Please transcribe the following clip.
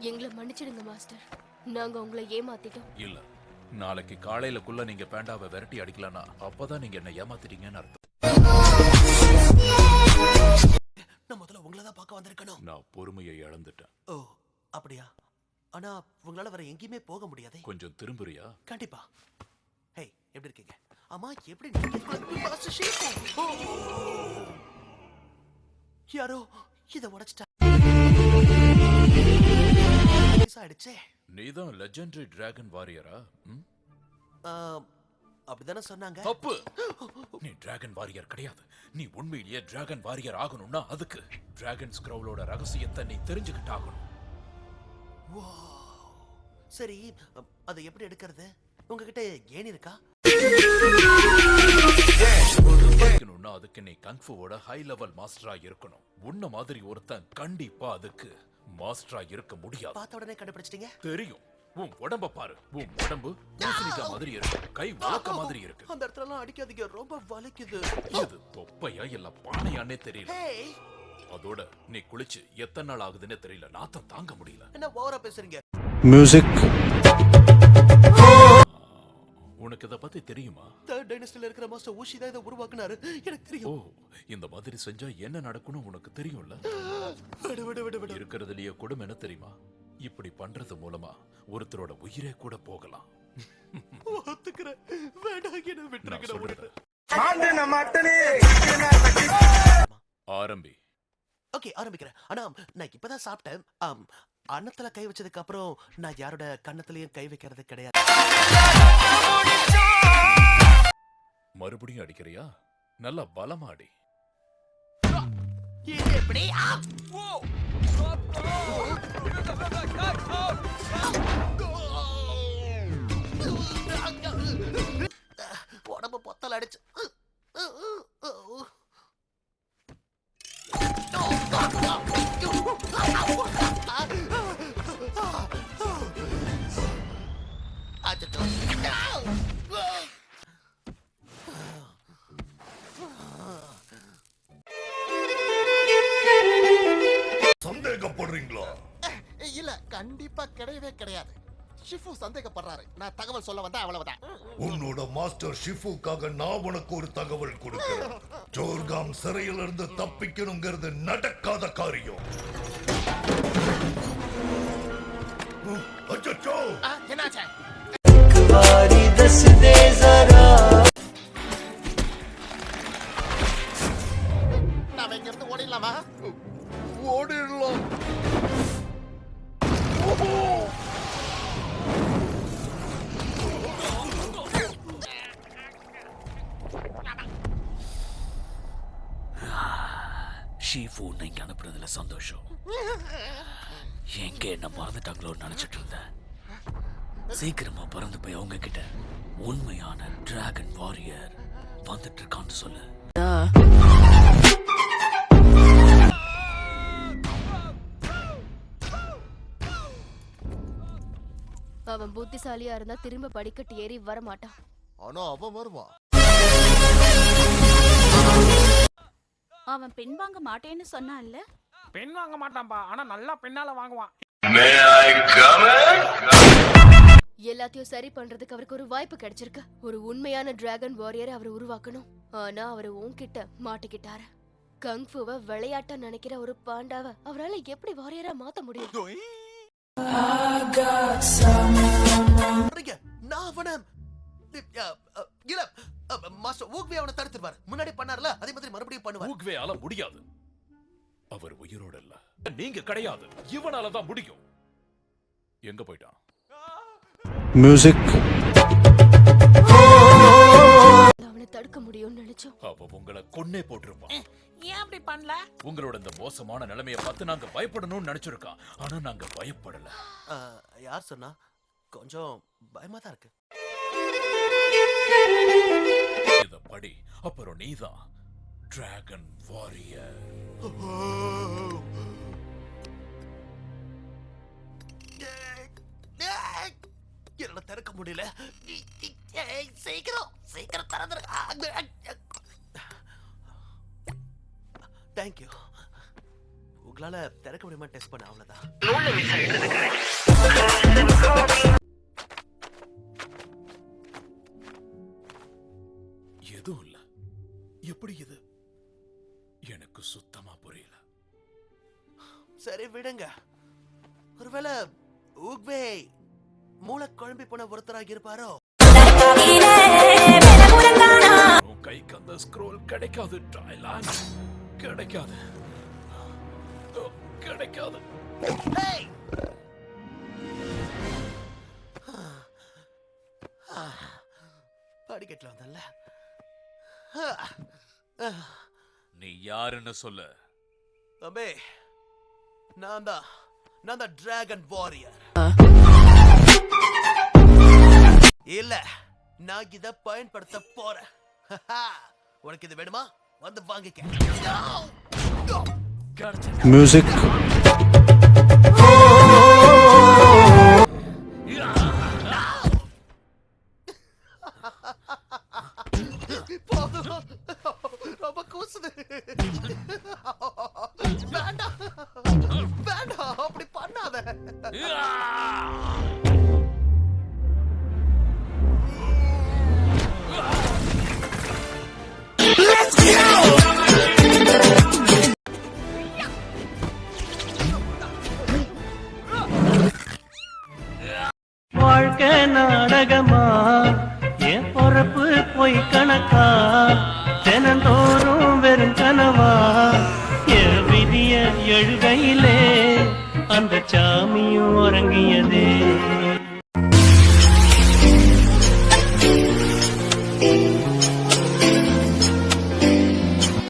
எங்களை மன்னிச்சிடுங்க மாஸ்டர். நாங்க உங்களை ஏமாத்திட்டோம். இல்ல, நாளைக்கு காலையிலக்குள்ள நீங்க பேண்டாவை விரட்டி அடிக்கலன்னா அப்பதான் நீங்க என்ன ஏமாத்திட்டீங்கன்னு அர்த்தம். நான் முதல்ல உங்களை தான் பார்க்க வந்திருக்கணும். நான் பொறுமையை இழந்துட்டேன். ஓ அப்படியா? ஆனா உங்களால வேற எங்கேயுமே போக முடியாதே. கொஞ்சம் திரும்புறியா? கண்டிப்பா. ஹே, எப்படி இருக்கீங்க? அம்மா எப்படி மாஸ்டர் ஷீஃபு? யாரோ இத உடைச்சிட்டா. ஆயிடுச்சே. நீதான் லெஜெண்டரி டிராகன் வாரியரா? அப்படிதானே சொன்னாங்க. தப்பு. நீ டிராகன் வாரியர் கிடையாது. நீ உண்மையிலேயே டிராகன் வாரியர் ஆகணும்னா அதுக்கு டிராகன் ஸ்க்ரோலோட ரகசியத்தை நீ தெரிஞ்சுக்கிட்டு ஆகணும். சரி, அதை எப்படி எடுக்கிறது? உங்ககிட்ட ஏணி இருக்கா? அதுக்கு நீ கங்ஃபுவோட ஹை லெவல் மாஸ்டரா இருக்கணும். உன்ன மாதிரி ஒருத்தன் கண்டிப்பா அதுக்கு மாஸ்டரா இருக்க முடியாது. பார்த்த உடனே கண்டுபிடிச்சிட்டீங்க? தெரியும். உன் உடம்ப பாரு. உன் உடம்பு பூசணிக்கா மாதிரி இருக்கு. கை வளக்க மாதிரி இருக்கு. அந்த இடத்துல எல்லாம் அடிக்காதீங்க, ரொம்ப வலிக்குது. இது தொப்பையா இல்ல பானையானே தெரியல. அதோட நீ குளிச்சு எத்தனை நாள் ஆகுதுன்னு தெரியல. நாத்தம் தாங்க முடியல. என்ன ஓவரா பேசுறீங்க? மியூசிக். உனக்கு இத பத்தி தெரியுமா? தேர்ட் டைனஸ்டில இருக்கிற மாஸ்டர் ஊஷி தான் இத உருவாக்குனாரு. எனக்கு தெரியும். ஓ, இந்த மாதிரி செஞ்சா என்ன நடக்கும்னு உனக்கு தெரியும்ல? விடு. இருக்கிறதுலயே கொடுமை என்ன தெரியுமா? இப்படி பண்றது மூலமா ஒருத்தரோட உயிரே கூட போகலாம். ஒத்துக்கிறேன். வேண்டாம், என்ன விட்டுருங்க. ஆரம்பி. ஓகே, ஆரம்பிக்கிறேன். ஆனா நான் இப்பதான் சாப்பிட்டேன். அன்னத்துல கை வச்சதுக்கு அப்புறம் நான் யாரோட கண்ணத்திலயும் கை வைக்கிறது கிடையாது. மறுபடியும் அடிக்கிறியா? நல்லா பலமா அடி. இது எப்படி? உடம்பு பொத்தல் அடிச்சு. சந்தேகப்படுறீங்களா? இல்ல, கண்டிப்பா கிடையவே கிடையாது. ஷிஃபு சந்தேகப்படுறாரு. நான் தகவல் சொல்ல வந்தா அவ்வளவுதான். உன்னோட மாஸ்டர் ஷிஃபுக்காக நான் உனக்கு ஒரு தகவல் கொடுக்கிறேன். ஜோர்காம் சிறையில இருந்து தப்பிக்கணுங்கிறது நடக்காத காரியம். அச்சச்சோ! என்னாச்சு? நாம இங்க இருந்து ஓடிடலாமா? ஓடிடலாம். ஷீஃபு உன்னை இங்க அனுப்புறதுல சந்தோஷம். எங்க என்ன மறந்துட்டாங்களோன்னு நினைச்சிட்டு இருந்தேன். சீக்கிரமா பறந்து போய் அவங்க கிட்ட உண்மையான டிராகன் வாரியர் வந்துட்டு இருக்கான்னு சொல்லு. அவன் புத்திசாலியா இருந்தா திரும்ப படிக்கட்டு ஏறி வர மாட்டான். ஆனா அவன் வருவான். அவன் பெண் வாங்க மாட்டேன்னு சொன்னான்ல. பெண் வாங்க மாட்டான்பா, ஆனா நல்லா பெண்ணால வாங்குவான். எல்லாத்தையும் சரி பண்றதுக்கு அவருக்கு ஒரு வாய்ப்பு கிடைச்சிருக்கு. ஒரு உண்மையான டிராகன் வாரியரை அவர் உருவாக்கணும். ஆனா அவரு உன்கிட்ட மாட்டிக்கிட்டாரு. கங்ஃபுவை விளையாட்டா நினைக்கிற ஒரு பாண்டாவை அவரால எப்படி வாரியரா மாத்த முடியும்? நான் அவனை இல்ல, மாஸ்டர் ஊக்வே அவனை தடுத்துருவாரு. முன்னாடி பண்ணார்ல, அதே மாதிரி மறுபடியும் பண்ணுவார். ஊக்வேயால முடியாது. அவர் உயிரோட இல்ல. நீங்க கிடையாது. இவனால தான் முடியும். எங்க போயிட்டான்? மியூசிக். அவனை தடுக்க முடியும்னு நினைச்சோம். அவ உங்களை கொன்னே போட்டிருப்பான். ஏன் அப்படி பண்ணல? உங்களோட இந்த மோசமான நிலைமையை பார்த்து நாங்க பயப்படணும்னு நினைச்சிருக்கோம். ஆனா நாங்க பயப்படல. யார் சொன்னா? கொஞ்சம் பயமா தான் இருக்கு. இத படி, அப்புறம் நீதான் டிராகன் வாரியர். என்னால திறக்க முடியல. சீக்கிரம் திறந்துரு. தேங்க்யூ. உங்களால திறக்க முடியுமா டெஸ்ட் பண்ண அவ்வளவுதான். எதுவும் இல்ல. எப்படி இது எனக்கு சுத்தமா புரியல. சரி விடுங்க. ஒருவேளை ஊக்வே மூளை குழம்பி போன ஒருத்தராக இருப்பாரோ? உன் கைக்கு அந்த ஸ்க்ரோல் கிடைக்காது டாய்லாண்ட். கிடைக்காது. கிடைக்காது. Hey! படிக்கட்டுல வந்தல்ல. நீ யாருன்னு சொல்லு. தம்பி, நான் தான் டிராகன் வாரியர். இல்ல, நான் இத பயன்படுத்த போறேன். உனக்கு இது வேணுமா? வந்து வாங்கிக்க. Music. ரொம்ப கூசுது. வேண்டாம் வேண்டாம், அப்படி பண்ணாத. வாழ்க்கை நாடகமா, என் பொறப்பு போய் கணக்கா, தினந்தோறும் வெறும் கனவா, என் விதிய எழுகையிலே அந்த சாமியும் உறங்கியதே.